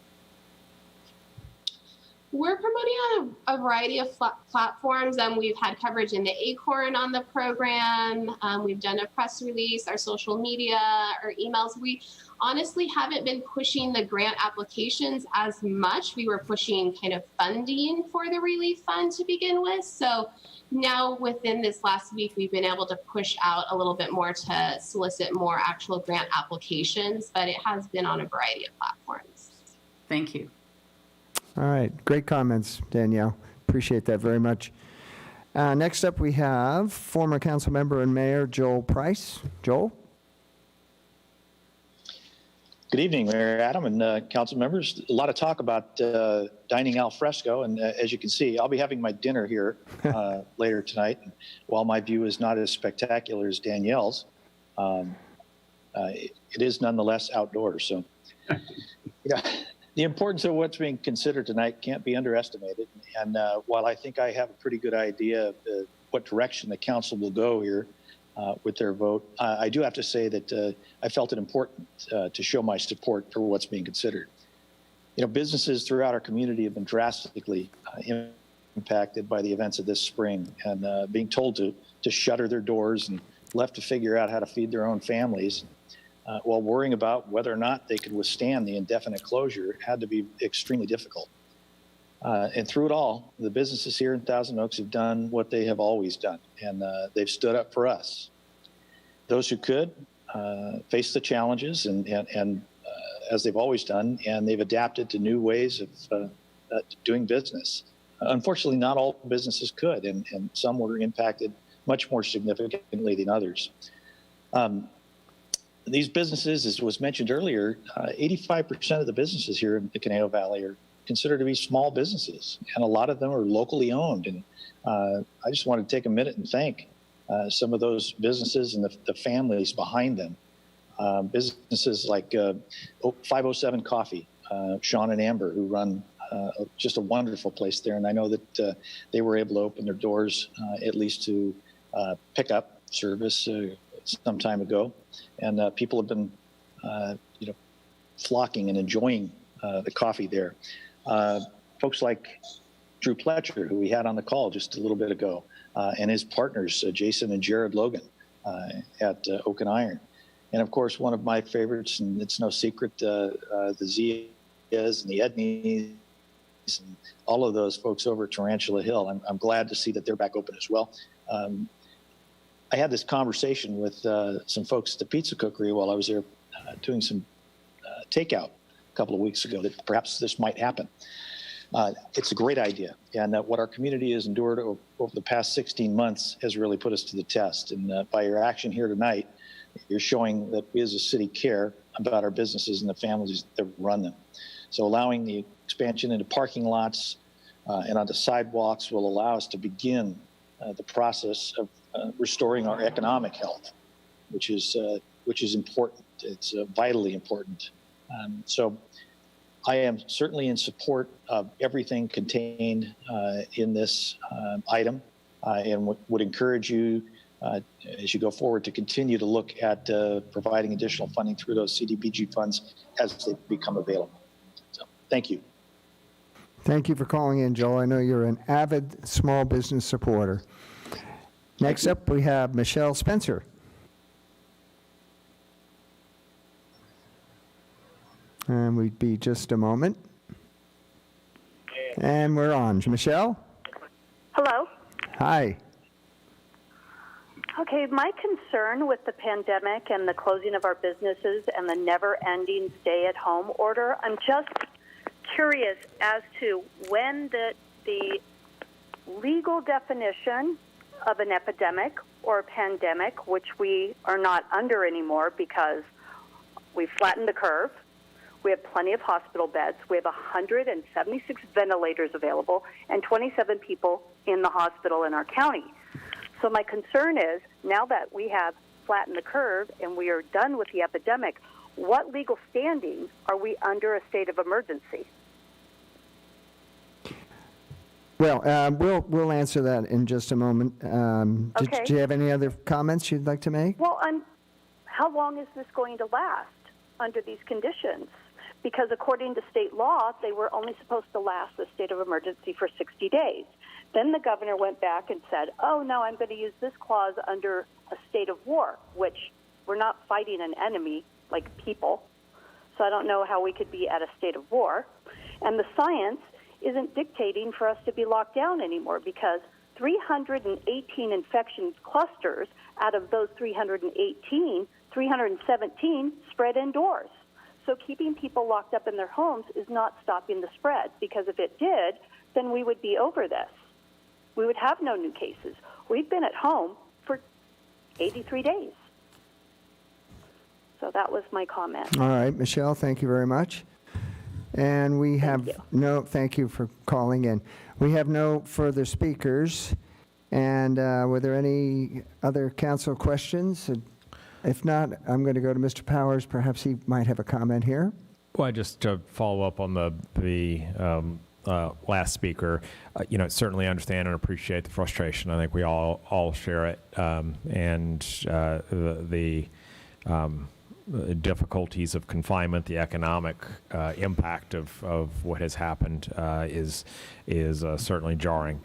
We're promoting on a variety of platforms. We've had coverage in the Acorn on the program. We've done a press release, our social media, our emails. We honestly haven't been pushing the grant applications as much. We were pushing kind of funding for the relief fund to begin with. So now within this last week, we've been able to push out a little bit more to solicit more actual grant applications, but it has been on a variety of platforms.
Thank you.
All right. Great comments, Danielle. Appreciate that very much. Next up, we have former council member and mayor Joel Price. Joel?
Good evening, Mayor Adam and council members. A lot of talk about dining al fresco, and as you can see, I'll be having my dinner here later tonight. While my view is not as spectacular as Danielle's, it is nonetheless outdoors. So, yeah, the importance of what's being considered tonight can't be underestimated. And while I think I have a pretty good idea of what direction the council will go here with their vote, I do have to say that I felt it important to show my support for what's being considered. Businesses throughout our community have been drastically impacted by the events of this spring, and being told to shutter their doors and left to figure out how to feed their own families while worrying about whether or not they could withstand the indefinite closure had to be extremely difficult. And through it all, the businesses here in Thousand Oaks have done what they have always done, and they've stood up for us. Those who could faced the challenges and as they've always done, and they've adapted to new ways of doing business. Unfortunately, not all businesses could, and some were impacted much more significantly than others. these businesses, as was mentioned earlier, 85% of the businesses here in the Conejo Valley are considered to be small businesses, and a lot of them are locally owned. And I just want to take a minute and thank some of those businesses and the families behind them. Businesses like 507 Coffee, Sean and Amber, who run just a wonderful place there. And I know that they were able to open their doors at least to pickup service some time ago. And people have been, flocking and enjoying the coffee there. Folks like Drew Pletcher, who we had on the call just a little bit ago, and his partners, Jason and Jared Logan at Oak and Iron. And of course, one of my favorites, and it's no secret, the Zias and the Edneys and all of those folks over at Tarantula Hill. I'm glad to see that they're back open as well. I had this conversation with some folks at the Pizza Cookery while I was there doing some takeout a couple of weeks ago, that perhaps this might happen. It's a great idea. And what our community has endured over the past 16 months has really put us to the test. And by your action here tonight, you're showing that we as a city care about our businesses and the families that run them. So allowing the expansion into parking lots and onto sidewalks will allow us to begin the process of restoring our economic health, which is important. It's vitally important. So I am certainly in support of everything contained in this item and would encourage you as you go forward to continue to look at providing additional funding through those CDBG funds as they become available. So thank you.
Thank you for calling in, Joel. I know you're an avid small business supporter. Next up, we have Michele Spencer. And we'd be just a moment. And we're on. Michele?
Hello.
Hi.
Okay, my concern with the pandemic and the closing of our businesses and the never-ending stay-at-home order, I'm just curious as to when the legal definition of an epidemic or a pandemic, which we are not under anymore because we've flattened the curve. We have plenty of hospital beds. We have 176 ventilators available and 27 people in the hospital in our county. So my concern is, now that we have flattened the curve and we are done with the epidemic, what legal standing are we under a state of emergency?
Well, we'll answer that in just a moment.
Okay.
Do you have any other comments you'd like to make?
Well, how long is this going to last under these conditions? Because according to state law, they were only supposed to last the state of emergency for 60 days. Then the governor went back and said, oh, no, I'm going to use this clause under a state of war, which we're not fighting an enemy like people. So I don't know how we could be at a state of war. And the science isn't dictating for us to be locked down anymore because 318 infection clusters out of those 318, 317 spread indoors. So keeping people locked up in their homes is not stopping the spread, because if it did, then we would be over this. We would have no new cases. We've been at home for 83 days. So that was my comment.
All right, Michele, thank you very much. And we have thank you for calling in. We have no further speakers. And were there any other council questions? If not, I'm going to go to Mr. Powers. Perhaps he might have a comment here.
Well, just to follow up on the last speaker, certainly understand and appreciate the frustration. I think we all share it, and the difficulties of confinement, the economic impact of what has happened is certainly jarring.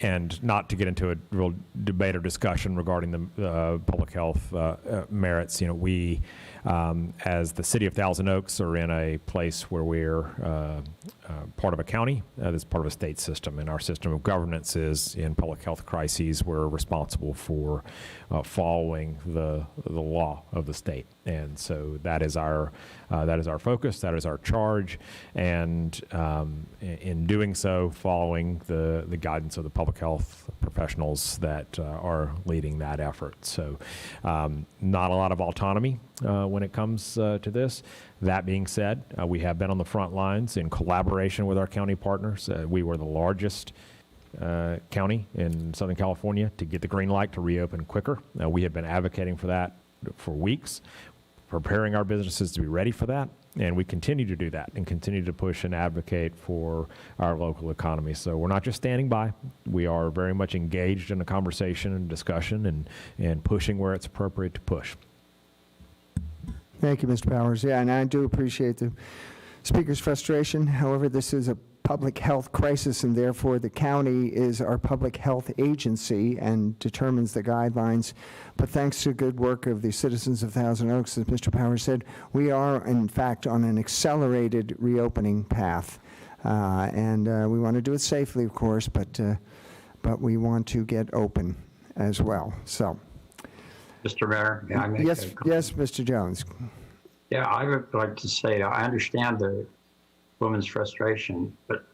And not to get into a real debate or discussion regarding the public health merits, we, as the city of Thousand Oaks, are in a place where we're part of a county that's part of a state system, and our system of governance is in public health crises. We're responsible for following the law of the state, and so that is our focus. That is our charge, and in doing so, following the guidance of the Public public health professionals that are leading that effort. So not a lot of autonomy when it comes to this. That being said, we have been on the front lines in collaboration with our county partners. We were the largest county in Southern California to get the green light to reopen quicker. We have been advocating for that for weeks, preparing our businesses to be ready for that, and we continue to do that and continue to push and advocate for our local economy. So we're not just standing by. We are very much engaged in a conversation and discussion and pushing where it's appropriate to push.
Thank you, Mr. Powers. Yeah, and I do appreciate the speaker's frustration. However, this is a public health crisis, and therefore the county is our public health agency and determines the guidelines. But thanks to good work of the citizens of Thousand Oaks, as Mr. Powers said, we are in fact on an accelerated reopening path. And we want to do it safely, of course, but we want to get open as well. So,
Mr. Mayor, may I make
yes,
a comment?
yes, Mr. Jones.
Yeah, I would like to say I understand the woman's frustration, but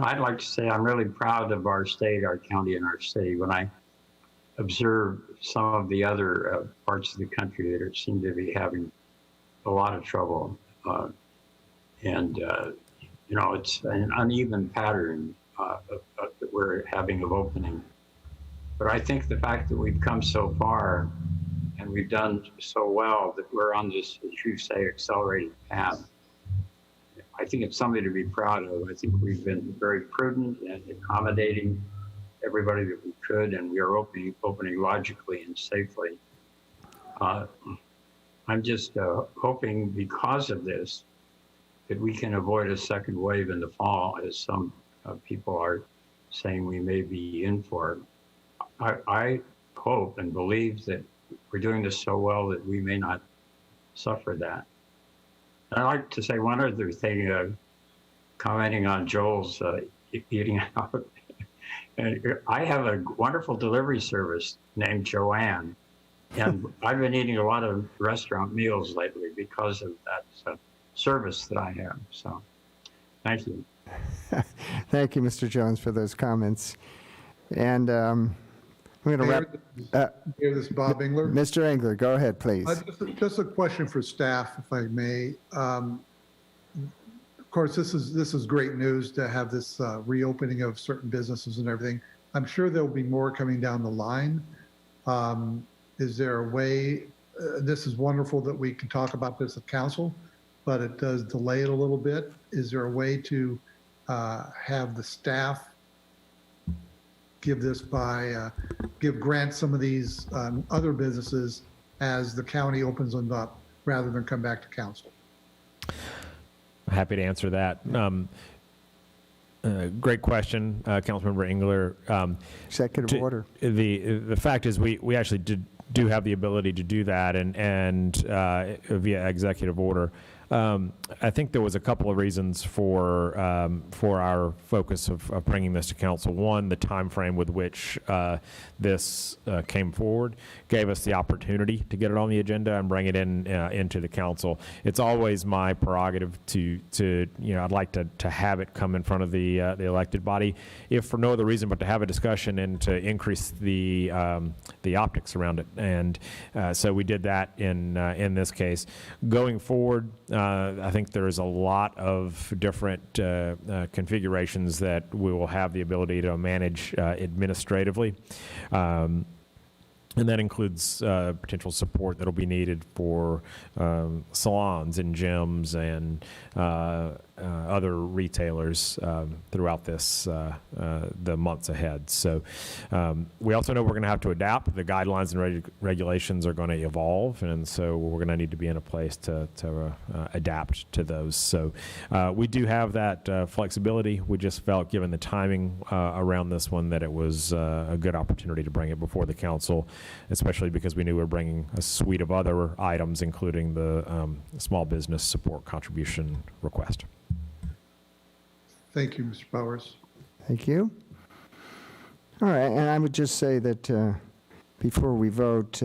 I'd like to say I'm really proud of our state, our county, and our city. When I observe some of the other parts of the country that seem to be having a lot of trouble, it's an uneven pattern that we're having of opening. But I think the fact that we've come so far and we've done so well that we're on this, as you say, accelerated path, I think it's something to be proud of. I think we've been very prudent and accommodating everybody that we could, and we are opening logically and safely. I'm just hoping because of this that we can avoid a second wave in the fall, as some people are saying we may be in for. I hope and believe that we're doing this so well that we may not suffer that. I'd like to say one other thing, commenting on Joel's eating out. I have a wonderful delivery service named Joanne, and I've been eating a lot of restaurant meals lately because of that service that I have. So, thank you.
Thank you, Mr. Jones, for those comments. And we're going to wrap.
This is Bob Engler.
Mr. Engler, go ahead, please.
Just a question for staff, if I may. Of course, this is great news to have this reopening of certain businesses and everything. I'm sure there'll be more coming down the line. Is there a way? This is wonderful that we can talk about this at council, but it does delay it a little bit. Is there a way to have the staff grant some of these other businesses as the county opens them up rather than come back to council?
Happy to answer that. Great question, Councilmember Engler.
Executive order.
The fact is we actually do have the ability to do that and via executive order. I think there was a couple of reasons for our focus of bringing this to council. One, the time frame with which this came forward gave us the opportunity to get it on the agenda and bring it into the council. It's always my prerogative to I'd like to have it come in front of the elected body, if for no other reason but to have a discussion and to increase the optics around it. And so we did that in this case. Going forward, I think there is a lot of different configurations that we will have the ability to manage administratively. And that includes potential support that will be needed for salons and gyms and other retailers throughout the months ahead. So we also know we're going to have to adapt. The guidelines and regulations are going to evolve, and so we're going to need to be in a place to adapt to those. So we do have that flexibility. We just felt, given the timing around this one, that it was a good opportunity to bring it before the council, especially because we knew we were bringing a suite of other items, including the small business support contribution request.
Thank you, Mr. Powers.
Thank you. All right, and I would just say that before we vote,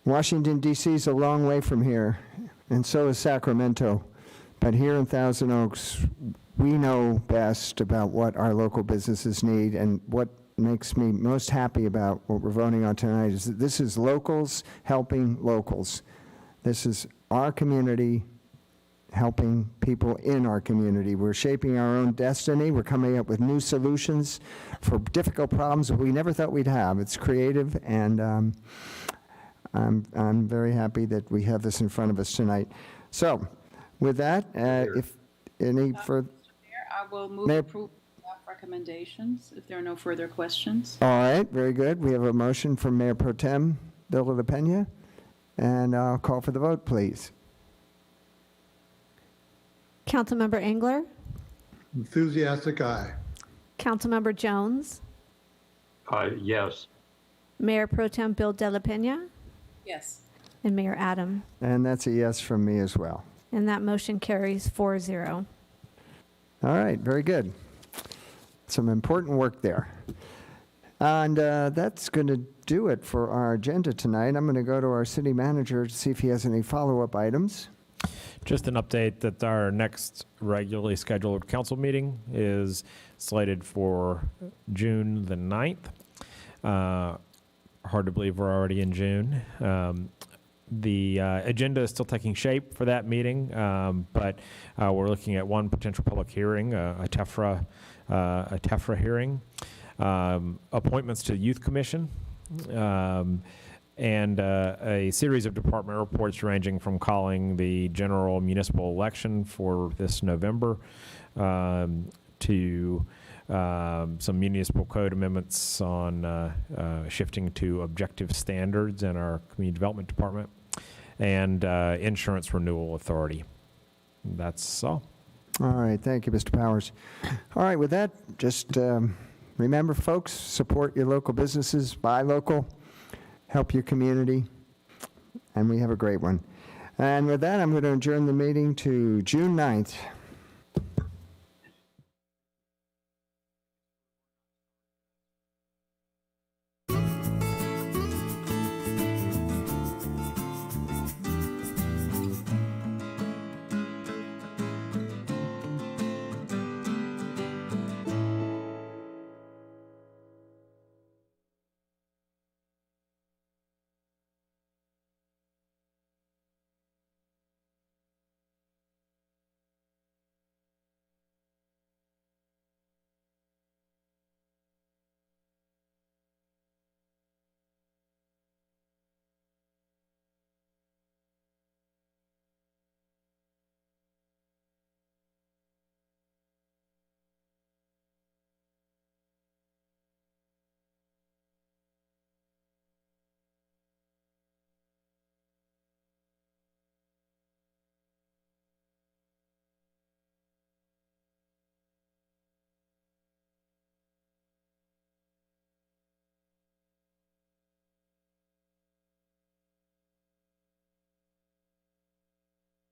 Washington, D.C. is a long way from here, and so is Sacramento. But here in Thousand Oaks, we know best about what our local businesses need and what makes me most happy about what we're voting on tonight is that this is locals helping locals. This is our community helping people in our community. We're shaping our own destiny. We're coming up with new solutions for difficult problems that we never thought we'd have. It's creative, and I'm very happy that we have this in front of us tonight. So, with that, if any further...
I will move approval of staff recommendations if there are no further questions.
All right, very good. We have a motion from Mayor Pro Tem Bill de la Pena, and I'll call for the vote, please.
Councilmember Engler,
Enthusiastic aye.
Councilmember Jones,
Yes.
Mayor Pro Tem Bill de la Pena,
Yes.
and Mayor Adam.
And that's a yes from me as well.
And that motion carries 4-0.
All right, very good. Some important work there. And that's going to do it for our agenda tonight. I'm going to go to our city manager to see if he has any follow-up items.
Just an update that our next regularly scheduled council meeting is slated for June the 9th. Hard to believe we're already in June. The agenda is still taking shape for that meeting, but we're looking at one potential public hearing, a TEFRA hearing, appointments to the Youth Commission, and a series of department reports ranging from calling the general municipal election for this November to some municipal code amendments on shifting to objective standards in our community development department, and insurance renewal authority. That's all.
All right, thank you, Mr. Powers. All right, with that, just remember, folks, support your local businesses, buy local, help your community, and we have a great one. And with that, I'm going to adjourn the meeting to June 9th.